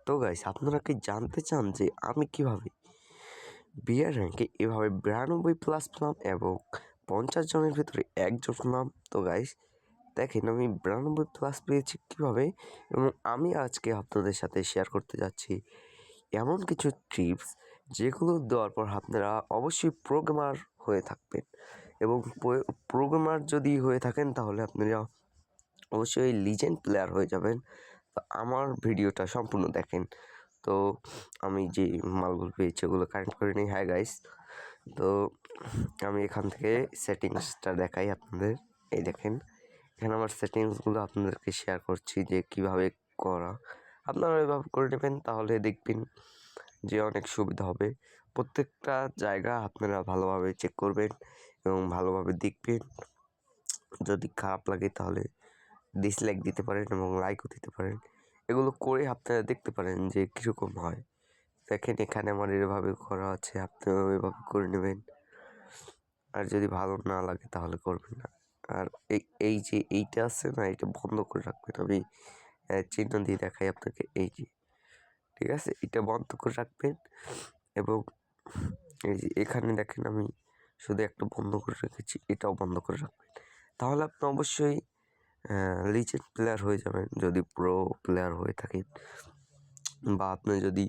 তো গাইস, আপনারা কি জানতে চান যে আমি কিভাবে বিয়ার র্যাঙ্কে এভাবে 92+ পেলাম এবং 50 জনের ভিতরে একজন পেলাম? তো গাইস দেখেন, আমি 92+ পেয়েছি কীভাবে, এবং আমি আজকে আপনাদের সাথে শেয়ার করতে যাচ্ছি এমন কিছু টিপস যেগুলো দেওয়ার পর আপনারা অবশ্যই প্রোগ্রামার হয়ে থাকবেন। এবং প্রোগ্রামার যদি হয়ে থাকেন তাহলে আপনারা অবশ্যই লিজেন্ড প্লেয়ার হয়ে যাবেন। তো আমার ভিডিওটা সম্পূর্ণ দেখেন। তো আমি যে মালগুলো পেয়েছি ওগুলো কানেক্ট করে নিই। হ্যাঁ গাইস, তো আমি এখান থেকে সেটিংসটা দেখাই আপনাদের। এই দেখেন, এখানে আমার সেটিংসগুলো আপনাদেরকে শেয়ার করছি যে কিভাবে করা। আপনারা এভাবে করে নেবেন, তাহলে দেখবেন যে অনেক সুবিধা হবে। প্রত্যেকটা জায়গা আপনারা ভালোভাবে চেক করবেন এবং ভালোভাবে দেখবেন। যদি খারাপ লাগে তাহলে ডিসলাইক দিতে পারেন এবং লাইকও দিতে পারেন। এগুলো করে আপনারা দেখতে পারেন যে কীরকম হয়। দেখেন, এখানে আমার এভাবে করা আছে, আপনিও এভাবে করে নেবেন। আর যদি ভালো না লাগে তাহলে করবেন না। আর এই যে এইটা আছে না, এটা বন্ধ করে রাখবেন। আমি চিহ্ন দিয়ে দেখাই আপনাকে। এই যে, ঠিক আছে, এটা বন্ধ করে রাখবেন। এবং এই যে এখানে দেখেন, আমি শুধু একটা বন্ধ করে রেখেছি, এটাও বন্ধ করে রাখবেন। তাহলে আপনি অবশ্যই লিজেন্ড প্লেয়ার হয়ে যাবেন যদি প্রো প্লেয়ার হয়ে থাকেন, বা আপনি যদি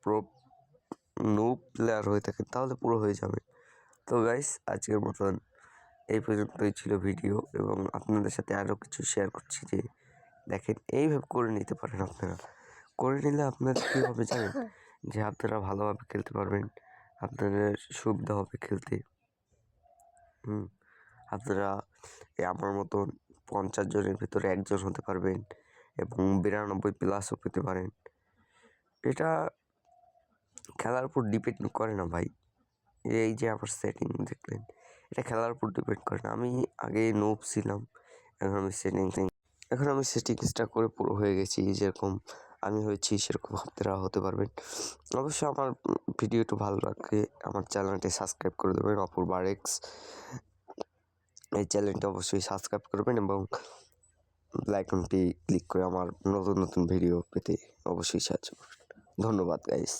প্রো নুব প্লেয়ার হয়ে থাকেন তাহলে পুরো হয়ে যাবে। তো গাইস, আজকের মতন এই পর্যন্তই ছিল ভিডিও, এবং আপনাদের সাথে আরও কিছু শেয়ার করছি যে দেখেন এইভাবে করে নিতে পারেন। আপনারা করে নিলে আপনাদের কী হবে জানেন, যে আপনারা ভালোভাবে খেলতে পারবেন, আপনাদের সুবিধা হবে খেলতে। আপনারা আমার মতন 50 জনের ভিতরে একজন হতে পারবেন এবং 92+ পেতে পারেন। এটা খেলার উপর ডিপেন্ড করে না ভাই। এই যে আমার সেটিং দেখলেন, এটা খেলার উপর ডিপেন্ড করে না। আমি আগে নোব ছিলাম, এখন আমি সেটিংসটা করে পুরো হয়ে গেছি। যেরকম আমি হয়েছি সেরকম আপনারা হতে পারবেন। অবশ্যই আমার ভিডিওটা ভালো লাগলে আমার চ্যানেলটি সাবস্ক্রাইব করে দেবেন, অপূর্ব RX। এই চ্যানেলটা অবশ্যই সাবস্ক্রাইব করবেন এবং লাইকনটি ক্লিক করে আমার নতুন নতুন ভিডিও পেতে অবশ্যই সাহায্য করবেন। ধন্যবাদ গাইস।